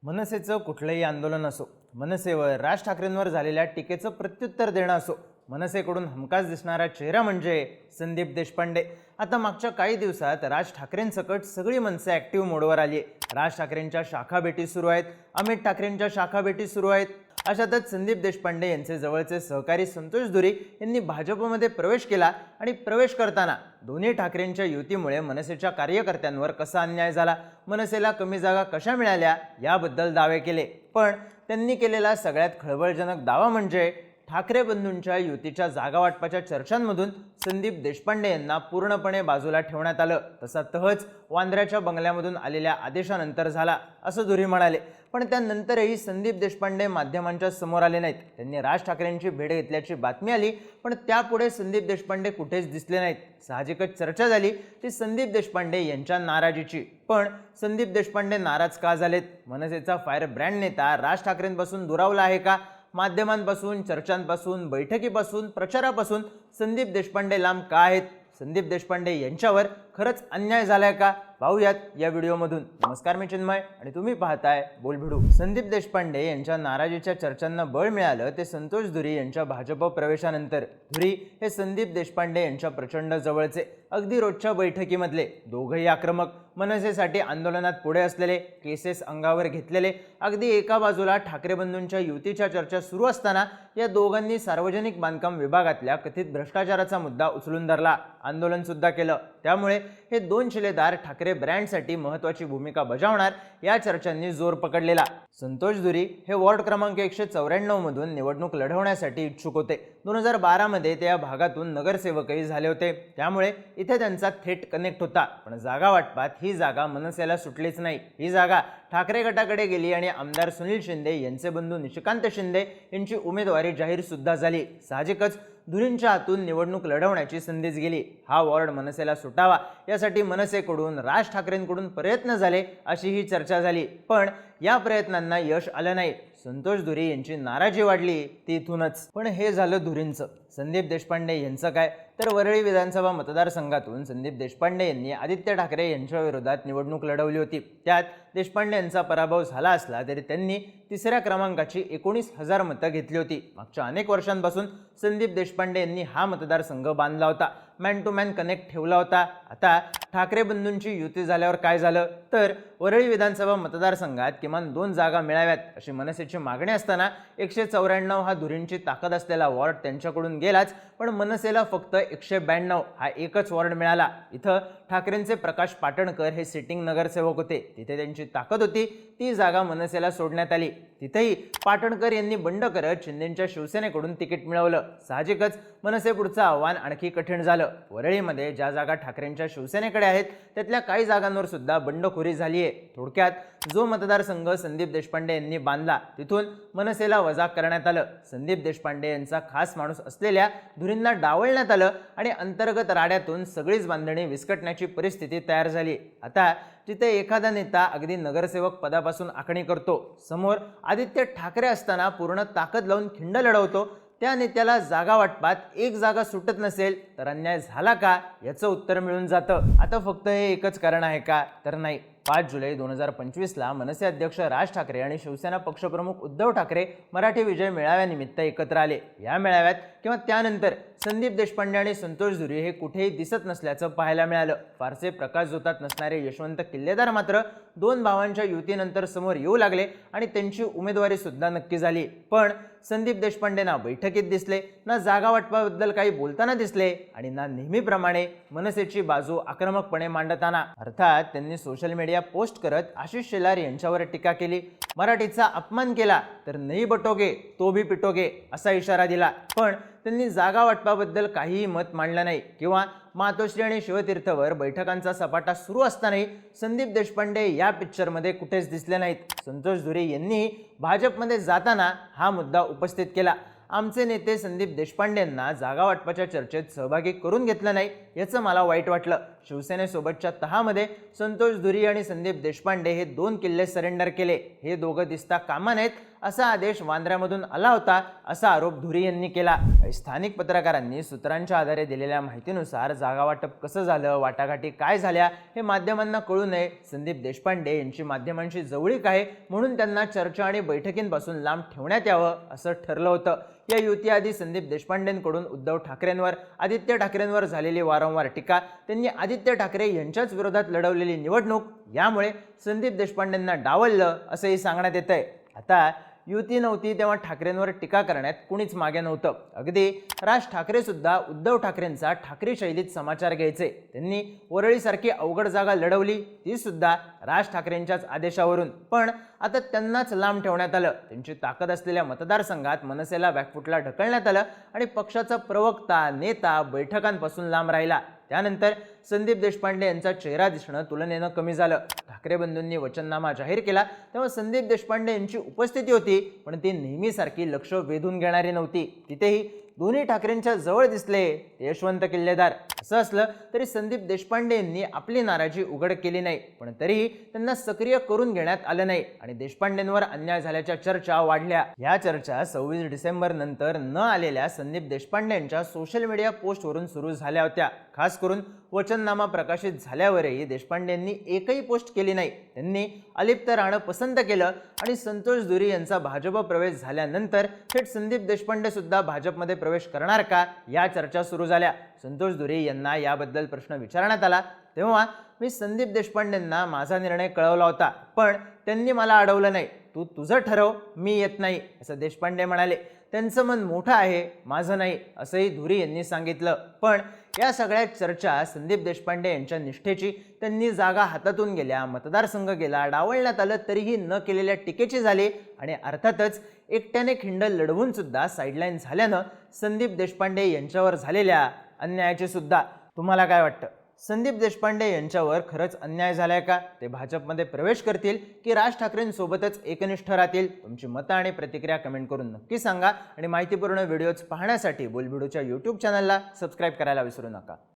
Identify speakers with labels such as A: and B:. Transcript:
A: मनसेचं कुठलंही आंदोलन असो, मनसेवर राज ठाकरेंवर झालेल्या टीकेचं प्रत्युत्तर देणं असो, मनसेकडून हमखास दिसणारा चेहरा म्हणजे संदीप देशपांडे. आता मागच्या काही दिवसात राज ठाकरेंसकट सगळी मनसे ॲक्टिव्ह मोडवर आली आहे. राज ठाकरेंच्या शाखा भेटी सुरू आहेत, अमित ठाकरेंच्या शाखा भेटी सुरू आहेत. अशातच संदीप देशपांडे यांचे जवळचे सहकारी संतोष धुरी यांनी भाजपमध्ये प्रवेश केला आणि प्रवेश करताना दोन्ही ठाकरेंच्या युतीमुळे मनसेच्या कार्यकर्त्यांवर कसा अन्याय झाला, मनसेला कमी जागा कशा मिळाल्या याबद्दल दावे केले. पण त्यांनी केलेला सगळ्यात खळबळजनक दावा म्हणजे ठाकरे बंधूंच्या युतीच्या जागा वाटपाच्या चर्चांमधून संदीप देशपांडे यांना पूर्णपणे बाजूला ठेवण्यात आलं. तसा तहच वांद्र्याच्या बंगल्यामधून आलेल्या आदेशानंतर झाला असं धुरी म्हणाले. पण त्यानंतरही संदीप देशपांडे माध्यमांच्या समोर आले नाहीत. त्यांनी राज ठाकरेंची भेट घेतल्याची बातमी आली, पण त्यापुढे संदीप देशपांडे कुठेच दिसले नाहीत. साहजिकच चर्चा झाली ती संदीप देशपांडे यांच्या नाराजीची. पण संदीप देशपांडे नाराज का झालेत? मनसेचा फायर ब्रँड नेता राज ठाकरेंपासून दुरावला आहे का? माध्यमांपासून, चर्चांपासून, बैठकीपासून, प्रचारापासून संदीप देशपांडे लांब का आहेत? संदीप देशपांडे यांच्यावर खरंच अन्याय झालाय का? पाहूयात या व्हिडिओमधून. नमस्कार, मी चिन्मय आणि तुम्ही पाहताय बोलभिडू. संदीप देशपांडे यांच्या नाराजीच्या चर्चांना बळ मिळालं ते संतोष धुरी यांच्या भाजप प्रवेशानंतर. धुरी हे संदीप देशपांडे यांच्या प्रचंड जवळचे, अगदी रोजच्या बैठकीमधले, दोघंही आक्रमक, मनसेसाठी आंदोलनात पुढे असलेले, केसेस अंगावर घेतलेले. अगदी एका बाजूला ठाकरे बंधूंच्या युतीच्या चर्चा सुरू असताना या दोघांनी सार्वजनिक बांधकाम विभागातल्या कथित भ्रष्टाचाराचा मुद्दा उचलून धरला, आंदोलन सुद्धा केलं. त्यामुळे हे दोन शिलेदार ठाकरे ब्रँडसाठी महत्त्वाची भूमिका बजावणार या चर्चांनी जोर पकडलेला. संतोष धुरी हे वॉर्ड क्रमांक 194 मधून निवडणूक लढवण्यासाठी इच्छुक होते. 2012 मध्ये ते या भागातून नगरसेवकही झाले होते. त्यामुळे इथे त्यांचा थेट कनेक्ट होता. पण जागा वाटपात ही जागा मनसेला सुटलीच नाही. ही जागा ठाकरे गटाकडे गेली आणि आमदार सुनील शिंदे यांचे बंधू निशिकांत शिंदे यांची उमेदवारी जाहीर सुद्धा झाली. साहजिकच धुरींच्या हातून निवडणूक लढवण्याची संधीच गेली. हा वॉर्ड मनसेला सुटावा यासाठी मनसेकडून, राज ठाकरेंकडून प्रयत्न झाले अशी ही चर्चा झाली. पण या प्रयत्नांना यश आलं नाही. संतोष धुरी यांची नाराजी वाढली ती इथूनच. पण हे झालं धुरींचं. संदीप देशपांडे यांचं काय? तर वरळी विधानसभा मतदारसंघातून संदीप देशपांडे यांनी आदित्य ठाकरे यांच्या विरोधात निवडणूक लढवली होती. त्यात देशपांडे यांचा पराभव झाला असला तरी त्यांनी तिसऱ्या क्रमांकाची 19,000 मतं घेतली होती. मागच्या अनेक वर्षांपासून संदीप देशपांडे यांनी हा मतदारसंघ बांधला होता, मॅन टू मॅन कनेक्ट ठेवला होता. आता ठाकरे बंधूंची युती झाल्यावर काय झालं? तर वरळी विधानसभा मतदारसंघात किमान 2 जागा मिळाव्यात अशी मनसेची मागणी असताना 194 हा धुरींची ताकद असलेला वॉर्ड त्यांच्याकडून गेलाच. पण मनसेला फक्त 192 हा एकच वॉर्ड मिळाला. इथं ठाकरेंचे प्रकाश पाटणकर हे सिटिंग नगरसेवक होते. तिथे त्यांची ताकद होती. ती जागा मनसेला सोडण्यात आली. तिथेही पाटणकर यांनी बंड करत शिंदेंच्या शिवसेनेकडून तिकीट मिळवलं. साहजिकच मनसे पुढचं आव्हान आणखी कठीण झालं. वरळीमध्ये ज्या जागा ठाकरेंच्या शिवसेनेकडे आहेत त्यातल्या काही जागांवर सुद्धा बंडखोरी झाली आहे. थोडक्यात जो मतदारसंघ संदीप देशपांडे यांनी बांधला तिथून मनसेला वजा करण्यात आलं. संदीप देशपांडे यांचा खास माणूस असलेल्या धुरींना डावलण्यात आलं आणि अंतर्गत राड्यातून सगळीच बांधणी विस्कटण्याची परिस्थिती तयार झाली. आता जिथे एखादा नेता अगदी नगरसेवक पदापासून आखणी करतो, समोर आदित्य ठाकरे असताना पूर्ण ताकद लावून खिंड लढवतो, त्या नेत्याला जागा वाटपात एक जागा सुटत नसेल तर अन्याय झाला का याचं उत्तर मिळून जातं. आता फक्त हे एकच कारण आहे का? तर नाही. 5 जुलै 2025ला मनसे अध्यक्ष राज ठाकरे आणि शिवसेना पक्षप्रमुख उद्धव ठाकरे मराठी विजय मेळाव्यानिमित्त एकत्र आले. या मेळाव्यात किंवा त्यानंतर संदीप देशपांडे आणि संतोष धुरी हे कुठेही दिसत नसल्याचं पाहायला मिळालं. फारसे प्रकाश जोतात नसणारे यशवंत किल्लेदार मात्र 2 भावांच्या युतीनंतर समोर येऊ लागले आणि त्यांची उमेदवारी सुद्धा नक्की झाली. पण संदीप देशपांडे ना बैठकीत दिसले, ना जागा वाटपाबद्दल काही बोलताना दिसले आणि ना नेहमीप्रमाणे मनसेची बाजू आक्रमकपणे मांडताना. अर्थात त्यांनी सोशल मीडिया पोस्ट करत आशिष शेलार यांच्यावर टीका केली, मराठीचा अपमान केला तर नहीं बटोगे तो भी पिटोगे असा इशारा दिला. पण त्यांनी जागा वाटपाबद्दल काहीही मत मांडलं नाही किंवा मातोश्री आणि शिवतीर्थवर बैठकांचा सपाटा सुरू असतानाही संदीप देशपांडे या पिक्चरमध्ये कुठेच दिसले नाहीत. संतोष धुरी यांनी भाजपमध्ये जाताना हा मुद्दा उपस्थित केला. आमचे नेते संदीप देशपांडेंना जागा वाटपाच्या चर्चेत सहभागी करून घेतलं नाही याचं मला वाईट वाटलं. शिवसेनेसोबतच्या तहामध्ये संतोष धुरी आणि संदीप देशपांडे हे 2 किल्ले सरेंडर केले. हे दोघं दिसता कामा नयेत असा आदेश वांद्र्यामधून आला होता असा आरोप धुरी यांनी केला. स्थानिक पत्रकारांनी सूत्रांच्या आधारे दिलेल्या माहितीनुसार जागा वाटप कसं झालं, वाटाघाटी काय झाल्या हे माध्यमांना कळू नये. संदीप देशपांडे यांची माध्यमांशी जवळीक आहे म्हणून त्यांना चर्चा आणि बैठकींपासून लांब ठेवण्यात यावं असं ठरलं होतं. या युतीआधी संदीप देशपांडेंकडून उद्धव ठाकरेंवर, आदित्य ठाकरेंवर झालेली वारंवार टीका, त्यांनी आदित्य ठाकरे यांच्याच विरोधात लढवलेली निवडणूक यामुळे संदीप देशपांडेंना डावललं असंही सांगण्यात येतंय. आता युती नव्हती तेव्हा ठाकरेंवर टीका करण्यात कुणीच मागे नव्हतं. अगदी राज ठाकरे सुद्धा उद्धव ठाकरेंचा ठाकरे शैलीत समाचार घ्यायचे. त्यांनी वरळीसारखी अवघड जागा लढवली, ती सुद्धा राज ठाकरेंच्याच आदेशावरून. पण आता त्यांनाच लांब ठेवण्यात आलं. त्यांची ताकद असलेल्या मतदारसंघात मनसेला बॅकफुटला ढकलण्यात आलं आणि पक्षाचा प्रवक्ता, नेता बैठकांपासून लांब राहिला. त्यानंतर संदीप देशपांडे यांचा चेहरा दिसणं तुलनेनं कमी झालं. ठाकरे बंधूंनी वचननामा जाहीर केला तेव्हा संदीप देशपांडे यांची उपस्थिती होती, पण ती नेहमीसारखी लक्ष वेधून घेणारी नव्हती. तिथेही दोन्ही ठाकरेंच्या जवळ दिसले ते यशवंत किल्लेदार. असं असलं तरी संदीप देशपांडे यांनी आपली नाराजी उघड केली नाही, पण तरीही त्यांना सक्रिय करून घेण्यात आलं नाही आणि देशपांडेंवर अन्याय झाल्याच्या चर्चा वाढल्या. या चर्चा 26 डिसेंबर नंतर न आलेल्या संदीप देशपांडे यांच्या सोशल मीडिया पोस्टवरून सुरू झाल्या होत्या. खास करून वचननामा प्रकाशित झाल्यावरही देशपांडे यांनी एकही पोस्ट केली नाही. त्यांनी अलिप्त राहणं पसंत केलं आणि संतोष धुरी यांचा भाजप प्रवेश झाल्यानंतर थेट संदीप देशपांडे सुद्धा भाजपमध्ये प्रवेश करणार का या चर्चा सुरू झाल्या. संतोष धुरी यांना याबद्दल प्रश्न विचारण्यात आला तेव्हा मी संदीप देशपांडेंना माझा निर्णय कळवला होता, पण त्यांनी मला अडवलं नाही. तू तुझं ठरव, मी येत नाही असं देशपांडे म्हणाले. त्यांचं मन मोठं आहे, माझं नाही असंही धुरी यांनी सांगितलं. पण या सगळ्या चर्चा संदीप देशपांडे यांच्या निष्ठेची, त्यांनी जागा हातातून गेल्या, मतदारसंघ गेला, डावलण्यात आलं तरीही न केलेल्या टीकेची झाली आणि अर्थातच एकट्याने खिंड लढवून सुद्धा साईडलाईन झाल्यानं संदीप देशपांडे यांच्यावर झालेल्या अन्यायाची सुद्धा. तुम्हाला काय वाटतं? संदीप देशपांडे यांच्यावर खरंच अन्याय झालाय का? ते भाजपमध्ये प्रवेश करतील की राज ठाकरेंसोबतच एकनिष्ठ राहतील? तुमची मतं आणि प्रतिक्रिया कमेंट करून नक्की सांगा आणि माहितीपूर्ण व्हिडिओज पाहण्यासाठी बोलबिडूच्या YouTube चॅनलला सबस्क्राईब करायला विसरू नका.